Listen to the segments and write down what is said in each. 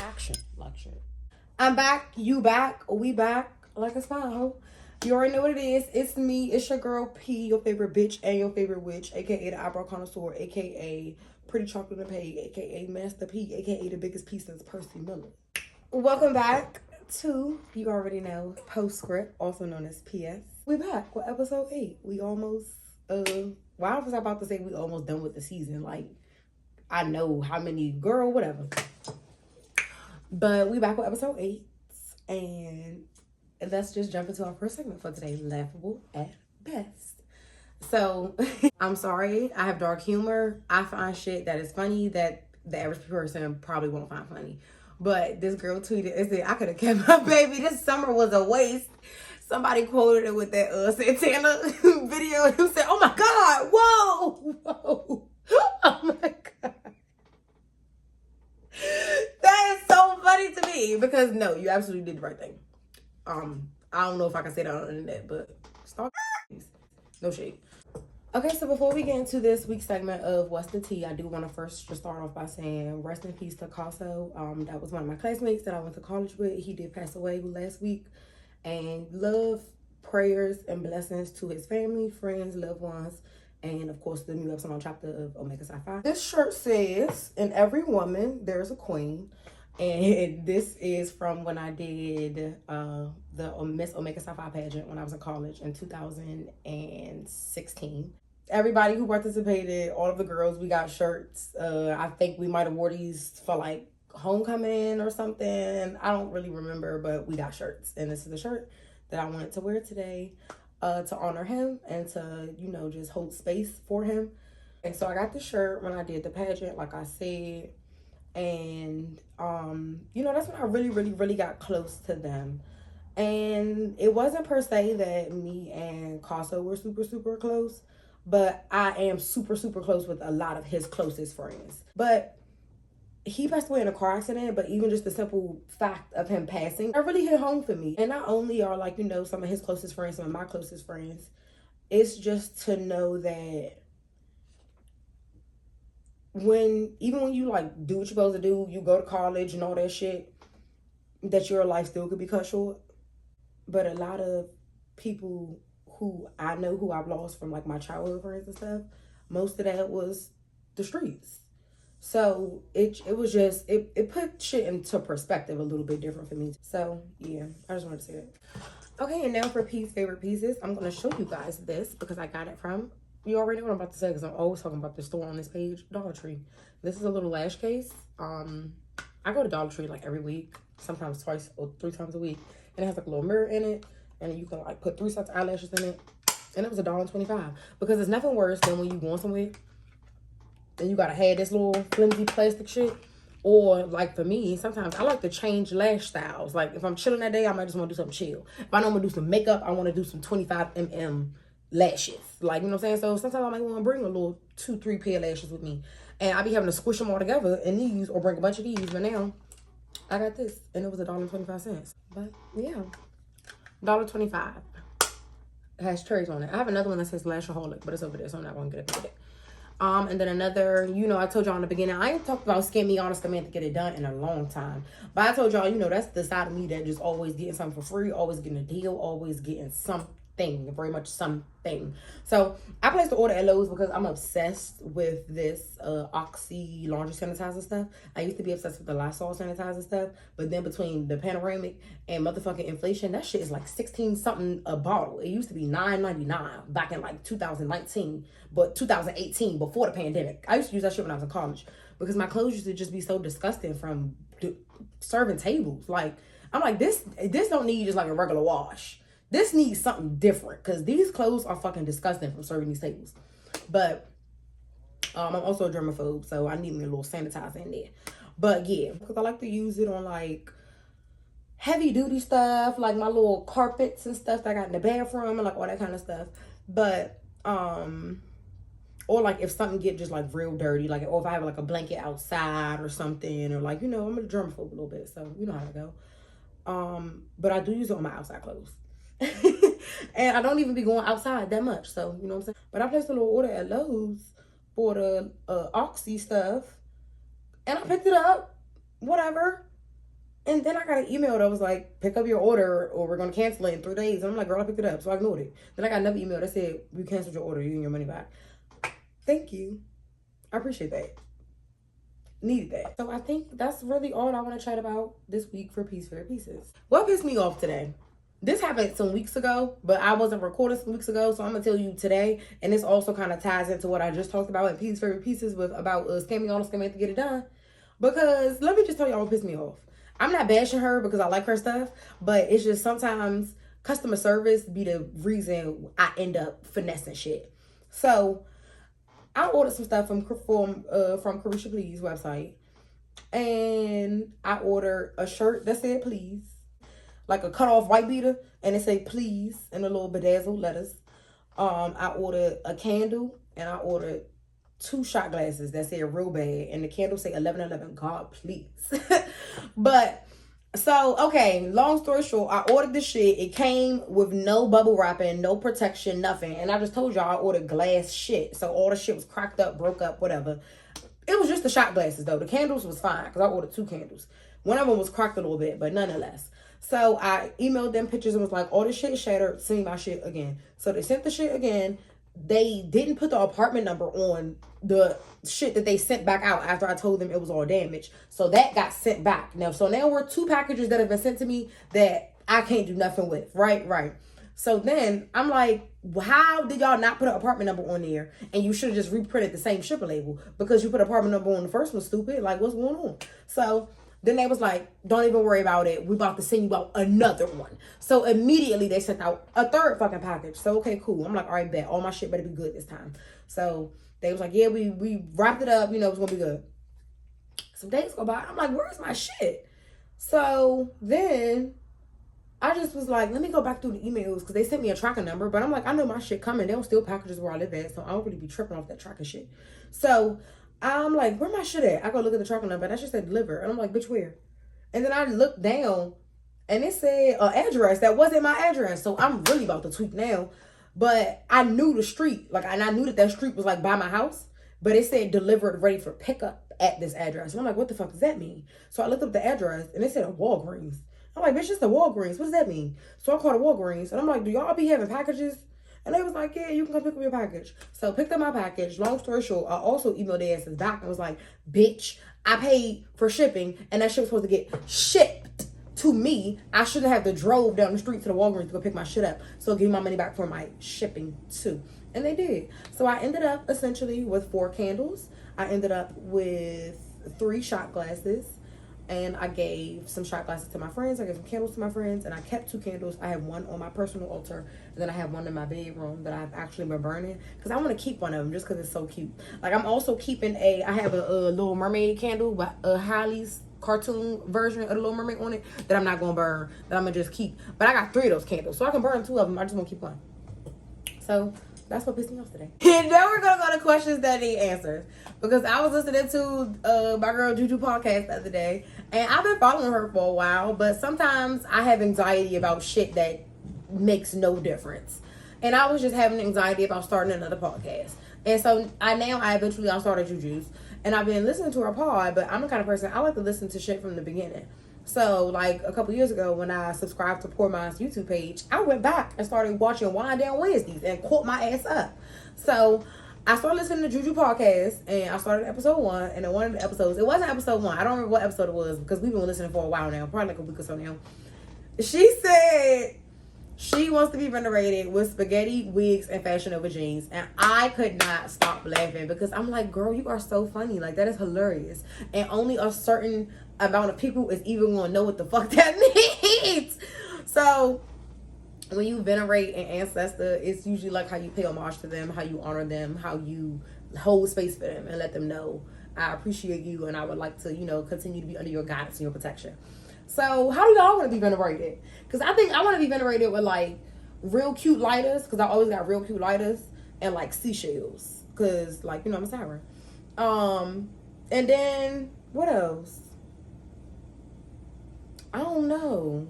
action, like shit. I'm back, you back, we back, like a smile. You already know what it is. It's me, it's your girl P, your favorite bitch and your favorite witch, aka the eyebrow connoisseur, aka Pretty Chocolate and Pay, aka Master P, aka the biggest piece since Percy Miller. Welcome back to, you already know, Postscript, also known as PS. We back with episode 8. We almost, why was I about to say we almost done with the season? Like, I know how many, girl, whatever. But we back with episode 8. And let's just jump into our first segment for today. Laughable at best. So, I'm sorry. I have dark humor. I find shit that is funny that the average person probably won't find funny. But this girl tweeted and said, I could have kept my baby. This summer was a waste. Somebody quoted it with that Santana video. And he said, oh my God, whoa, whoa. Oh my God. That is so funny to me because no, you absolutely did the right thing. I don't know if I can say that on the internet, but stop. No shade. Okay, so before we get into this week's segment of What's the Tea, I do want to first just start off by saying rest in peace to Casso. That was one of my classmates that I went to college with. He did pass away last week. And love, prayers, and blessings to his family, friends, loved ones, and of course the new episode on chapter of Omega Sci-Fi. This shirt says, in every woman, there's a queen. And this is from when I did the Miss Omega Sci-Fi pageant when I was in college in 2016. Everybody who participated, all of the girls, we got shirts. I think we might have wore these for like homecoming or something. I don't really remember, but we got shirts. And this is the shirt that I wanted to wear today to honor him and to, you know, just hold space for him. And so I got the shirt when I did the pageant, like I said. And, you know, that's when I really got close to them. And it wasn't per se that me and Casso were super close, but I am super close with a lot of his closest friends. But he passed away in a car accident, but even just the simple fact of him passing, it really hit home for me. And not only are, like, you know, some of his closest friends, some of my closest friends, it's just to know that even when you like do what you're supposed to do, you go to college and all that shit, that your life still could be cut short. But a lot of people who I know who I've lost from like my childhood friends and stuff, most of that was the streets. So it was just, it put shit into perspective a little bit different for me. So yeah, I just wanted to say that. Okay, and now for P's favorite pieces, I'm going to show you guys this because I got it from, you already know what I'm about to say because I'm always talking about this store on this page, Dollar Tree. This is a little lash case. I go to Dollar Tree like every week, sometimes twice or 3 times a week. And it has like a little mirror in it. And you can like put 3 sets of eyelashes in it. And it was $1.25. Because there's nothing worse than when you going somewhere and you gotta have this little flimsy plastic shit. Or like for me, sometimes I like to change lash styles. Like if I'm chilling that day, I might just want to do something chill. If I know I'm gonna do some makeup, I want to do some 25mm lashes. Like, you know what I'm saying? So sometimes I might want to bring a little 2-3 pair of lashes with me. And I be having to squish them all together in these or bring a bunch of these. But now I got this and it was $1.25. But yeah, $1.25. It has cherries on it. I have another one that says Lashaholic, but it's over there, so I'm not gonna get it with it. And then another, you know, I told y'all in the beginning, I ain't talked about Scam Me Honest Man to get it done in a long time. But I told y'all, you know, that's the side of me that just always getting something for free, always getting a deal, always getting something, very much something. So I placed the order at Lowe's because I'm obsessed with this Oxy laundry sanitizer stuff. I used to be obsessed with the Lysol sanitizer stuff, but then between the panoramic and motherfucking inflation, that shit is like 16 something a bottle. It used to be $9.99 back in like 2019, but 2018 before the pandemic. I used to use that shit when I was in college because my clothes used to just be so disgusting from serving tables. Like, I'm like, this don't need just like a regular wash. This needs something different because these clothes are fucking disgusting from serving these tables. But I'm also a germaphobe, so I need me a little sanitizer in there. But yeah, because I like to use it on like heavy duty stuff, like my little carpets and stuff that I got in the bathroom and like all that kind of stuff. But or like if something get just like real dirty, like or if I have like a blanket outside or something, or like, you know, I'm a germaphobe a little bit, so you know how to go. But I do use it on my outside clothes. And I don't even be going outside that much, so you know what I'm saying. But I placed a little order at Lowe's for the Oxy stuff, and I picked it up, whatever. And then I got an email that was like, pick up your order or we're going to cancel it in 3 days. And I'm like, girl, I picked it up. So I ignored it. Then I got another email that said, we canceled your order. You get your money back. Thank you. I appreciate that. Needed that. So I think that's really all I want to chat about this week for Peace Fair Pieces. What pissed me off today? This happened some weeks ago, but I wasn't recording some weeks ago, so I'm gonna tell you today. And this also kind of ties into what I just talked about in Peace Favorite Pieces with about scamming on a scam to get it done. Because let me just tell y'all what pissed me off. I'm not bashing her because I like her stuff, but it's just sometimes customer service be the reason I end up finessing shit. So I ordered some stuff from Carisha Please website, and I ordered a shirt that said please, like a cut off white beater, and it said please in a little bedazzled letters. I ordered a candle, and I ordered 2 shot glasses that said real bad, and the candle say 1111. God please. But so, okay, long story short, I ordered this shit. It came with no bubble wrapping, no protection, nothing. And I just told y'all I ordered glass shit. So all the shit was cracked up, broke up, whatever. It was just the shot glasses, though. The candles was fine because I ordered 2 candles. One of them was cracked a little bit, but nonetheless. So I emailed them pictures and was like, all this shit shattered. Send me my shit again. So they sent the shit again. They didn't put the apartment number on the shit that they sent back out after I told them it was all damaged. So that got sent back. Now we're 2 packages that have been sent to me that I can't do nothing with. Right. So then I'm like, how did y'all not put an apartment number on there? And you should have just reprinted the same shipper label because you put apartment number on the first one, stupid. Like, what's going on? So then they was like, don't even worry about it. We about to send you out another one. So immediately they sent out a 3rd fucking package. So, okay, cool. I'm like, all right, bet. All my shit better be good this time. So they was like, yeah, we wrapped it up. You know, it's going to be good. Some days go by. I'm like, where's my shit? So then I just was like, let me go back through the emails because they sent me a tracking number. But I'm like, I know my shit coming. They don't steal packages where I live at. So I don't really be tripping off that tracking shit. So I'm like, where my shit at? I go look at the tracking number and that shit said deliver. And I'm like, bitch, where? And then I looked down and it said an address that wasn't my address. So I'm really about to tweak now. But I knew the street. Like, and I knew that street was like by my house. But it said delivered, ready for pickup at this address. And I'm like, what the fuck does that mean? So I looked up the address and it said a Walgreens. I'm like, bitch, it's a Walgreens. What does that mean? So I called a Walgreens and I'm like, do y'all be having packages? And they was like, yeah, you can come pick up your package. So picked up my package. Long story short, I also emailed their asses back and was like, bitch, I paid for shipping and that shit was supposed to get shipped to me. I shouldn't have to drove down the street to the Walgreens to go pick my shit up. So give me my money back for my shipping too. And they did. So I ended up essentially with 4 candles. I ended up with 3 shot glasses. And I gave some shot glasses to my friends. I gave some candles to my friends. And I kept 2 candles. I have one on my personal altar. And then I have one in my bedroom that I've actually been burning. Because I want to keep one of them just because it's so cute. Like, I'm also keeping I have a Little Mermaid candle. With Hallie's cartoon version of the Little Mermaid on it. That I'm not going to burn. That I'm going to just keep. But I got 3 of those candles. So I can burn 2 of them. I just want to keep one. So that's what pissed me off today. And now we're going to go to questions that need answers. Because I was listening to my girl Juju podcast the other day. And I've been following her for a while. But sometimes I have anxiety about shit that makes no difference. And I was just having anxiety about starting another podcast. And so I started Juju's. And I've been listening to her pod. But I'm the kind of person, I like to listen to shit from the beginning. So, like, a couple years ago, when I subscribed to Poor Mind's YouTube page, I went back and started watching Wind Down Wednesdays and caught my ass up. So, I started listening to Juju podcast, and I started episode 1, and in one of the episodes, it wasn't episode 1, I don't remember what episode it was, because we've been listening for a while now, probably like a week or so now. She said she wants to be venerated with spaghetti, wigs, and Fashion Over jeans, and I could not stop laughing, because I'm like, girl, you are so funny, like, that is hilarious, and only a certain amount of people is even going to know what the fuck that means. So when you venerate an ancestor, it's usually like how you pay homage to them, how you honor them, how you hold space for them and let them know I appreciate you and I would like to, continue to be under your guidance and your protection. So how do y'all want to be venerated? Because I think I want to be venerated with like real cute lighters, because I always got real cute lighters, and like seashells, because like, I'm a siren. And then what else? I don't know.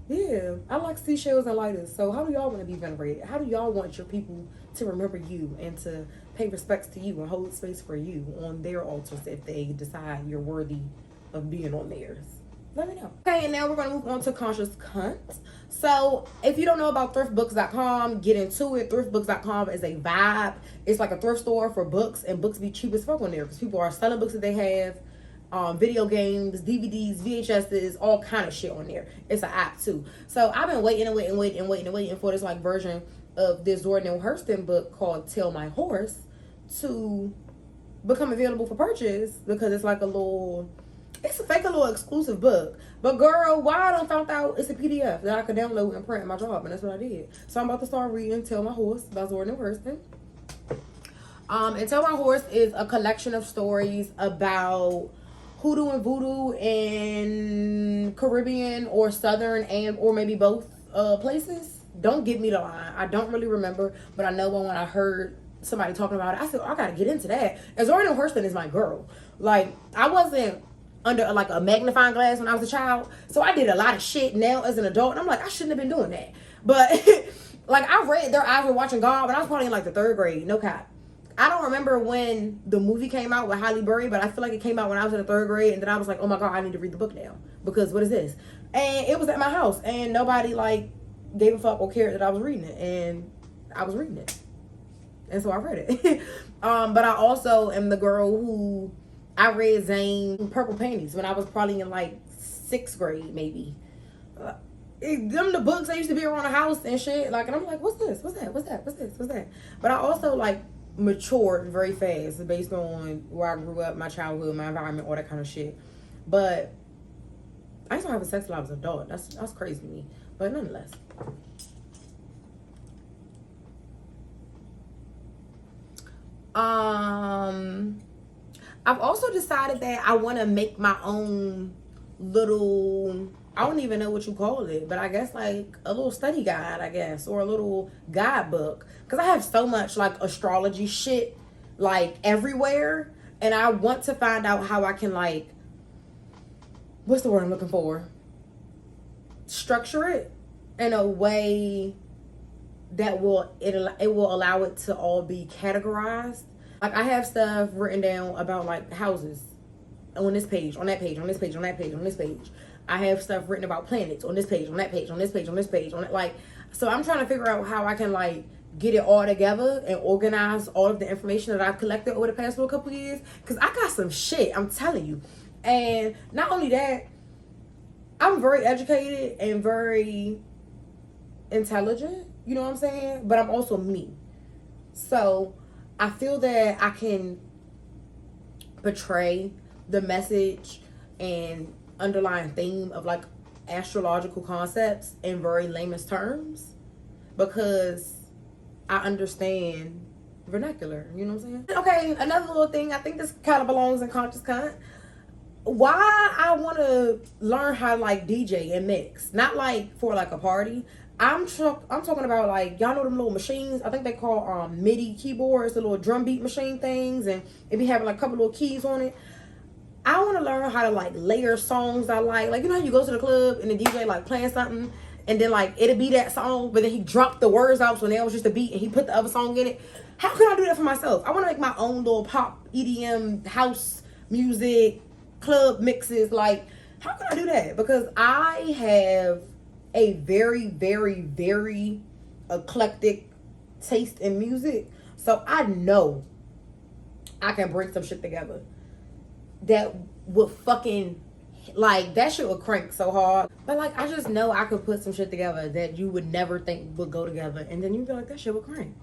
Yeah, I like seashells and lighters. So how do y'all want to be venerated? How do y'all want your people to remember you and to pay respects to you and hold space for you on their altars if they decide you're worthy of being on theirs? Let me know. Okay, and now we're going to move on to conscious cunt. So if you don't know about thriftbooks.com, get into it. Thriftbooks.com is a vibe. It's like a thrift store for books, and books be cheap as fuck on there because people are selling books that they have. Video games, DVDs, VHSs, all kind of shit on there. It's an app too. So I've been waiting for this like version of this Zora Neale Hurston book called Tell My Horse to become available for purchase because it's like it's a little exclusive book. But girl, why I don't found out it's a PDF that I could download and print at my job, and that's what I did. So I'm about to start reading Tell My Horse by Zora Neale Hurston. And Tell My Horse is a collection of stories about hoodoo and voodoo in Caribbean or Southern and or maybe both places. Don't get me the line. I don't really remember, but I know when I heard somebody talking about it, I said, I gotta get into that. And Zora Neale Hurston is my girl. Like, I wasn't under like a magnifying glass when I was a child, so I did a lot of shit now as an adult, and I'm like, I shouldn't have been doing that. But like, I read Their Eyes Were Watching God, but I was probably in like the 3rd grade, no cap. I don't remember when the movie came out with Halle Berry, but I feel like it came out when I was in the 3rd grade, and then I was like, oh my God, I need to read the book now, because what is this? And it was at my house, and nobody like gave a fuck or cared that I was reading it, and I was reading it, and so I read it. But I also am the girl who, I read Zane Purple Panties when I was probably in like 6th grade, maybe. Them the books that used to be around the house and shit, like, and I'm like, what's this? What's that? What's that? What's this? What's that? But I also like matured very fast based on where I grew up, my childhood, my environment, all that kind of shit. But I used to have sex till I was an adult. That's crazy to me. But nonetheless. I've also decided that I want to make my own little, I don't even know what you call it, but I guess like a little study guide, I guess, or a little guidebook, because I have so much like astrology shit like everywhere, and I want to find out how I can like, what's the word I'm looking for, structure it in a way that it will allow it to all be categorized. Like, I have stuff written down about like houses on this page, on that page, on this page, on that page, on this page. I have stuff written about planets on this page, on that page, on this page, on this page, on it. Like, so I'm trying to figure out how I can like get it all together and organize all of the information that I've collected over the past couple of years. Because I got some shit, I'm telling you. And not only that, I'm very educated and very intelligent, you know what I'm saying? But I'm also me. So I feel that I can portray the message and underlying theme of like astrological concepts in very layman's terms, because I understand vernacular, you know what I'm saying? Okay, another little thing, I think this kind of belongs in conscious cunt. Why I want to learn how to like DJ and mix, not like for like a party. I'm talking about like, y'all know them little machines, I think they call MIDI keyboards, the little drum beat machine things, and it be having like a couple little keys on it. I want to learn how to like layer songs I like you know how you go to the club and the DJ like playing something, and then like it'll be that song, but then he dropped the words out, so now it's just a beat and he put the other song in it. How can I do that for myself? I want to make my own little pop, EDM, house music, club mixes. Like, how can I do that? Because I have a very, very, very eclectic taste in music, so I know I can bring some shit together that would fucking, like, that shit would crank so hard. But like, I just know I could put some shit together that you would never think would go together, and then you'd be like, that shit would crank.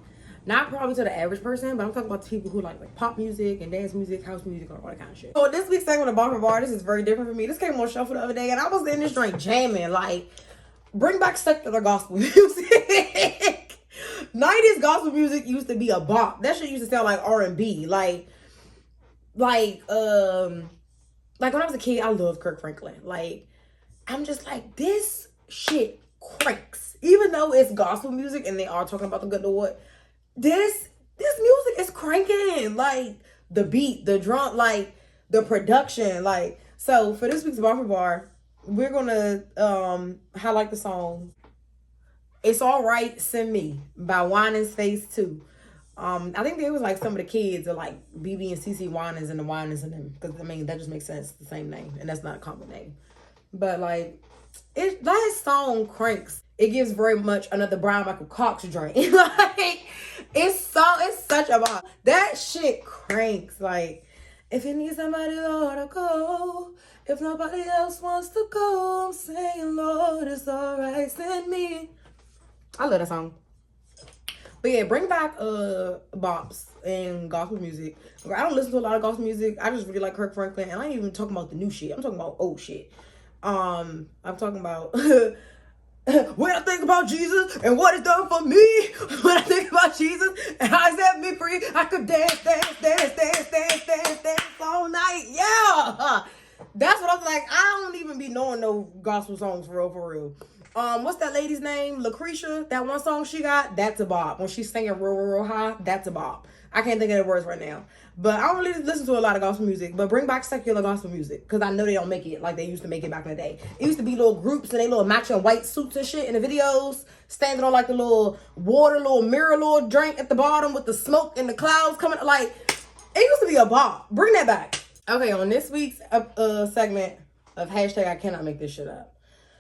Not probably to the average person, but I'm talking about the people who like pop music and dance music, house music, all that kind of shit. So this week's segment of Bar, this is very different for me. This came on shuffle the other day, and I was in this drink jamming, like, bring back secular gospel music. 90s gospel music used to be a bop. That shit used to sound like R&B. Like when I was a kid, I loved Kirk Franklin. Like, I'm just like, this shit cranks. Even though it's gospel music and they are talking about the good Lord, this music is cranking. Like, the beat, the drum, like, the production. Like, so for this week's Bar, we're gonna highlight the song It's Alright, Send Me by Winans Phase 2. I think there was like some of the kids are like BB and CC Winans and the Winans and them. Because I mean that just makes sense, the same name. And that's not a common name. But like that song cranks. It gives very much another Brian Michael Cox joint. Like it's such a vibe. That shit cranks. Like if you need somebody, Lord, to go. If nobody else wants to go, I'm saying, Lord, it's alright, send me. I love that song. But yeah, bring back bops and gospel music. I don't listen to a lot of gospel music. I just really like Kirk Franklin, and I ain't even talking about the new shit. I'm talking about old shit. I'm talking about when I think about Jesus and what He's done for me. When I think about Jesus and how He set me free, I could dance all night. Yeah, that's what I was like. I don't even be knowing no gospel songs for real. What's that lady's name? Lucretia. That one song she got, that's a bop. When she's singing real high, that's a bop. I can't think of the words right now. But I don't really listen to a lot of gospel music. But bring back secular gospel music. Because I know they don't make it like they used to make it back in the day. It used to be little groups and they little matching white suits and shit in the videos. Standing on like the little water, little mirror, little drink at the bottom with the smoke and the clouds coming. Like, it used to be a bop. Bring that back. Okay, on this week's segment of hashtag I cannot make this shit up.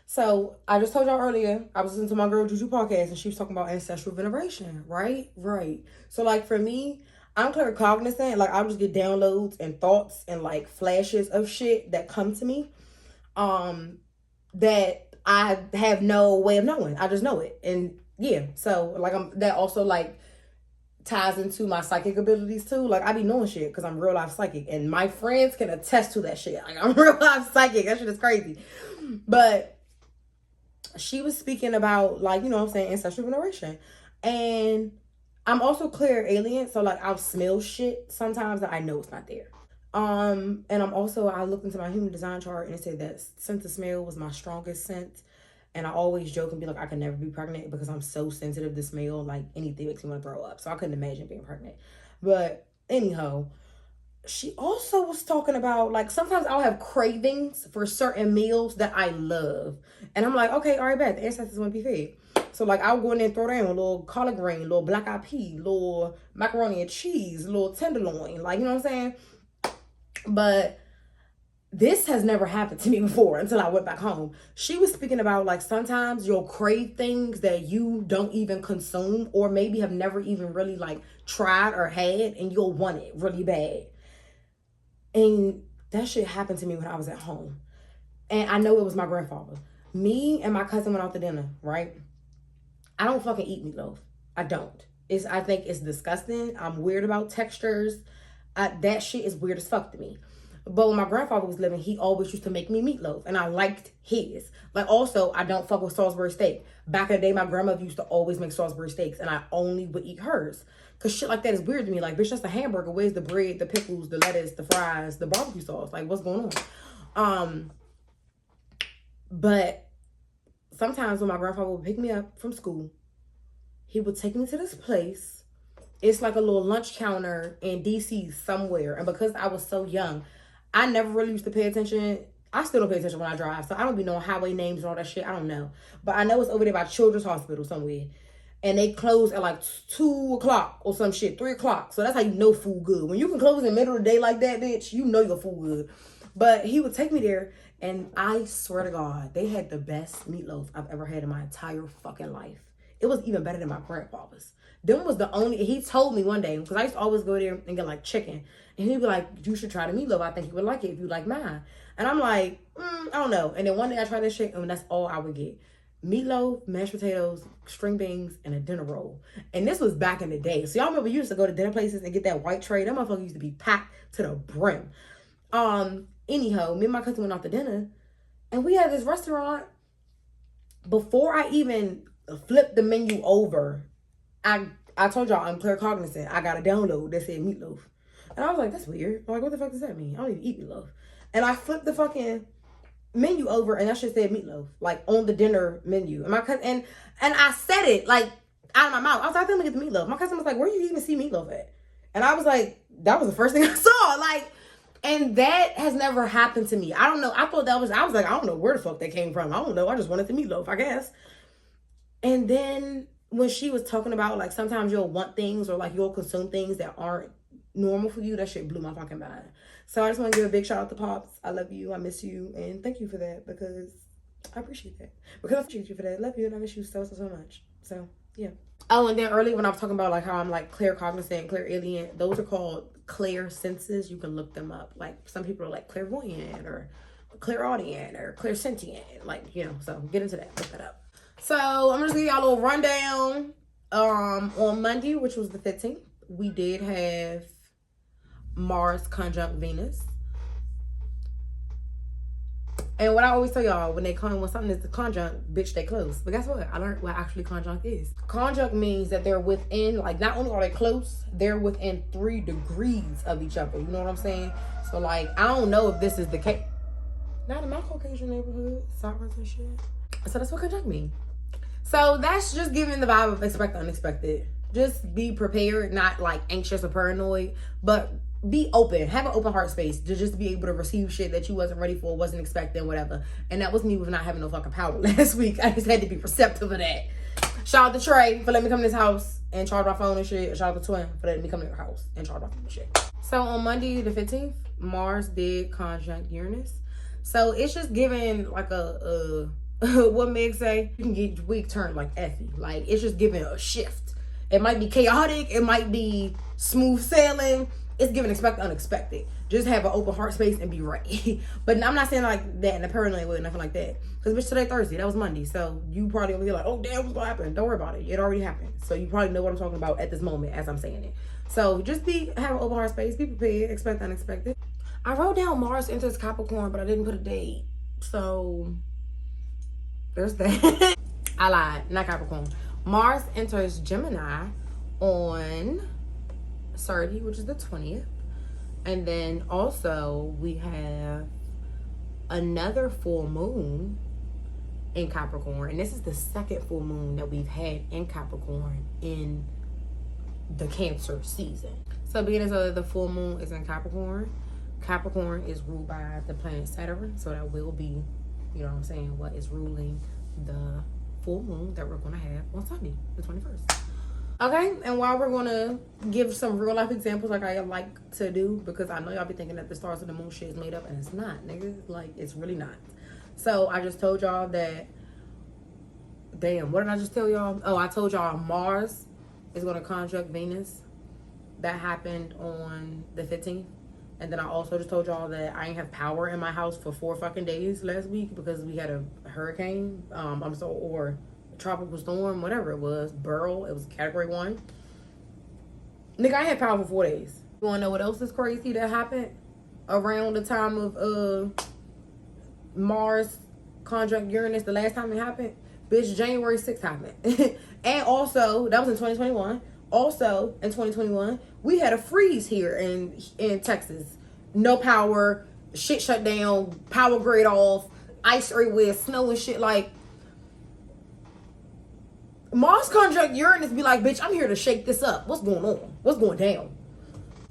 So, I just told y'all earlier, I was listening to my girl Juju podcast, and she was talking about ancestral veneration, right? Right. So, like, for me, I'm clear cognizant. Like, I'll just get downloads and thoughts and, like, flashes of shit that come to me that I have no way of knowing. I just know it. And, yeah. So, like, that also, like, ties into my psychic abilities, too. Like, I be knowing shit because I'm real life psychic. And my friends can attest to that shit. Like, I'm real life psychic. That shit is crazy. But she was speaking about, like, you know what I'm saying, ancestral veneration. And I'm also clear alien, so like I'll smell shit sometimes that I know it's not there. And I looked into my human design chart and it said that sense of smell was my strongest sense. And I always joke and be like, I could never be pregnant because I'm so sensitive to smell, like anything makes me want to throw up. So I couldn't imagine being pregnant. But anyhow, she also was talking about, like, sometimes I'll have cravings for certain meals that I love. And I'm like, okay, all right, bet. The ancestors want to be fed. So, like, I'll go in there and throw down a little collard green, little black eyed pea, little macaroni and cheese, little tenderloin. Like, you know what I'm saying? But this has never happened to me before until I went back home. She was speaking about, like, sometimes you'll crave things that you don't even consume or maybe have never even really, like, tried or had, and you'll want it really bad. And that shit happened to me when I was at home. And I know it was my grandfather. Me and my cousin went out to dinner, right? I don't fucking eat meatloaf. I don't. I think it's disgusting. I'm weird about textures. That shit is weird as fuck to me. But when my grandfather was living, he always used to make me meatloaf. And I liked his. Like, also, I don't fuck with Salisbury steak. Back in the day, my grandmother used to always make Salisbury steaks. And I only would eat hers. Because shit like that is weird to me. Like, bitch, that's a hamburger. Where's the bread, the pickles, the lettuce, the fries, the barbecue sauce? Like, what's going on? But sometimes when my grandfather would pick me up from school, he would take me to this place. It's like a little lunch counter in DC somewhere. And because I was so young, I never really used to pay attention. I still don't pay attention when I drive. So I don't be knowing highway names and all that shit. I don't know. But I know it's over there by Children's Hospital somewhere. And they close at like 2 o'clock or some shit, 3 o'clock. So that's how you know food good. When you can close in the middle of the day like that, bitch, you know your food good. But he would take me there, and I swear to God, they had the best meatloaf I've ever had in my entire fucking life. It was even better than my grandfather's. Them was the only, he told me one day, because I used to always go there and get like chicken. And he'd be like, you should try the meatloaf. I think you would like it if you like mine. And I'm like, I don't know. And then one day I tried this shit, and that's all I would get. Meatloaf, mashed potatoes, string beans, and a dinner roll. And this was back in the day. So y'all remember you used to go to dinner places and get that white tray. That motherfucker used to be packed to the brim. Anyhow, me and my cousin went out to dinner, and we had this restaurant. Before I even flipped the menu over, I told y'all I'm claircognizant. I got a download that said meatloaf. And I was like, that's weird. I'm like, what the fuck does that mean? I don't even eat meatloaf. And I flipped the fucking menu over, and that shit said meatloaf, like on the dinner menu. And my cousin, and I said it like out of my mouth. I was like, let me get the meatloaf. My cousin was like, where do you even see meatloaf at? And I was like, that was the first thing I saw. Like, And that has never happened to me. I don't know. I thought that was, I was like, I don't know where the fuck that came from. I don't know. I just wanted the meatloaf, I guess. And then when she was talking about like sometimes you'll want things or like you'll consume things that aren't normal for you, that shit blew my fucking mind. So I just want to give a big shout out to Pops. I love you. I miss you. And thank you for that, because I appreciate that. Because I appreciate you for that. I love you and I miss you so much. So yeah. Oh, and then earlier when I was talking about like how I'm like claircognizant, clairaliant, those are called clair senses. You can look them up. Like some people are like clairvoyant or clairaudient or clairsentient. Like, you know, so get into that. Look that up. So I'm just gonna give y'all a little rundown. On Monday, which was the 15th, we did have Mars conjunct Venus. And what I always tell y'all, when something is the conjunct, bitch, they close. But guess what? I learned what actually conjunct is. Conjunct means that they're within, like, not only are they close, they're within 3 degrees of each other. You know what I'm saying? So, like, I don't know if this is the case. Not in my Caucasian neighborhood, sirens and shit. So that's what conjunct means. So that's just giving the vibe of expect the unexpected. Just be prepared, not like anxious or paranoid, but be open. Have an open heart space to just be able to receive shit that you wasn't ready for, wasn't expecting, whatever. And that was me with not having no fucking power last week. I just had to be receptive of that. Shout out to Trey for letting me come to this house and charge my phone and shit. Shout out to Twin for letting me come to your house and charge my phone and shit. So on Monday the 15th, Mars did conjunct Uranus. So it's just giving like a what Meg say, you can get week turned like Effie. Like it's just giving a shift. It might be chaotic, it might be smooth sailing. It's giving expect the unexpected. Just have an open heart space and be ready. But I'm not saying like that in a paranoid way, nothing like that. Because bitch, today Thursday, that was Monday. So you probably gonna be like, oh damn, what's gonna happen? Don't worry about it. It already happened. So you probably know what I'm talking about at this moment as I'm saying it. So just have an open heart space, be prepared, expect the unexpected. I wrote down Mars enters Capricorn, but I didn't put a date. So there's that. I lied, not Capricorn. Mars enters Gemini on 30, which is the 20th. And then also we have another full moon in Capricorn. And this is the second full moon that we've had in Capricorn in the Cancer season. So beginning of the full moon is in Capricorn. Capricorn is ruled by the planet Saturn. So that will be, you know what I'm saying, what is ruling the full moon that we're going to have on Sunday, the 21st. Okay, and while we're going to give some real life examples like I like to do, because I know y'all be thinking that the stars and the moon shit is made up, and it's not, nigga. Like, it's really not. So I just told y'all that, damn, what did I just tell y'all? Oh, I told y'all Mars is going to conjunct Venus. That happened on the 15th. And then I also just told y'all that I ain't have power in my house for 4 fucking days last week because we had a hurricane, or tropical storm, whatever it was, Burl. It was category 1. Nigga, I had power for 4 days. You wanna know what else is crazy that happened around the time of Mars conjunct Uranus? The last time it happened, bitch, January 6th happened. And also, that was in 2021. Also, in 2021, we had a freeze here in Texas. No power, shit shut down, power grid off, ice everywhere, snow and shit. Like, Mars conjunct Uranus be like, bitch, I'm here to shake this up. What's going on? What's going down?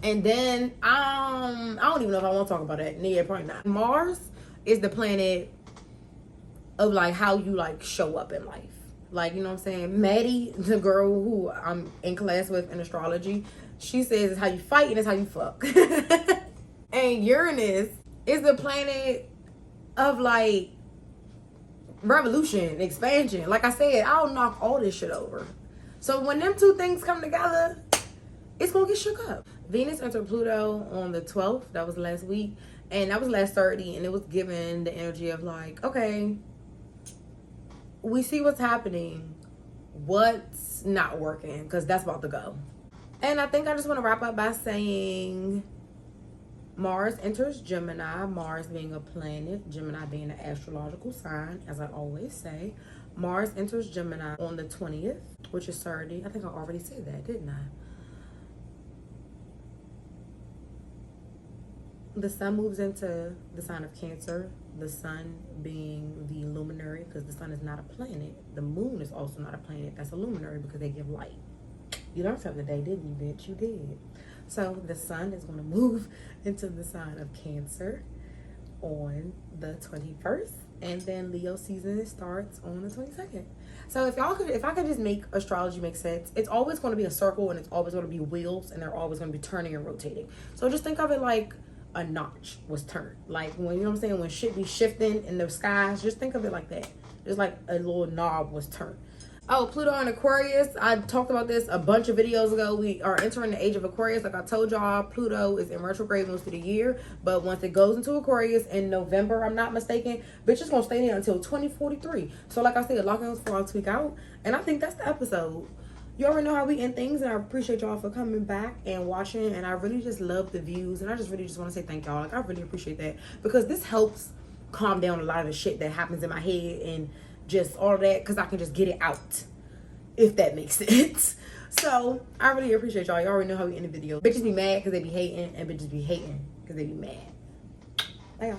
And then, I don't even know if I want to talk about that. Yeah, probably not. Mars is the planet of, like, how you, like, show up in life. Like, you know what I'm saying? Maddie, the girl who I'm in class with in astrology, she says it's how you fight and it's how you fuck. And Uranus is the planet of, like, revolution, expansion. Like I said, I'll knock all this shit over. So when them two things come together, it's gonna get shook up. Venus entered Pluto on the 12th. That was last week. And that was last 30. And it was given the energy of, like, okay, we see what's happening, what's not working, because that's about to go. And I think I just want to wrap up by saying Mars enters Gemini, Mars being a planet, Gemini being an astrological sign, as I always say. Mars enters Gemini on the 20th, which is 30. I think I already said that, didn't I? The sun moves into the sign of Cancer, the sun being the luminary, because the sun is not a planet. The moon is also not a planet. That's a luminary because they give light. You learned something today, didn't you, bitch? You did. So the sun is going to move into the sign of Cancer on the 21st, and then Leo season starts on the 22nd. So if I could just make astrology make sense, it's always going to be a circle, and it's always going to be wheels, and they're always going to be turning and rotating. So just think of it like a notch was turned. Like, when, you know what I'm saying, when shit be shifting in the skies, just think of it like that. Just like a little knob was turned. Oh, Pluto and Aquarius. I talked about this a bunch of videos ago. We are entering the age of Aquarius. Like I told y'all, Pluto is in retrograde most of the year. But once it goes into Aquarius in November, I'm not mistaken, bitch, it's going to stay there until 2043. So like I said, lock-ins for all tweak out. And I think that's the episode. You already know how we end things. And I appreciate y'all for coming back and watching. And I really just love the views. And I just really just want to say thank y'all. Like, I really appreciate that. Because this helps calm down a lot of the shit that happens in my head. And just all of that, because I can just get it out, if that makes sense. So I really appreciate y'all. Y'all already know how we end the video. Bitches be mad because they be hating, and bitches be hating because they be mad. Bye, y'all.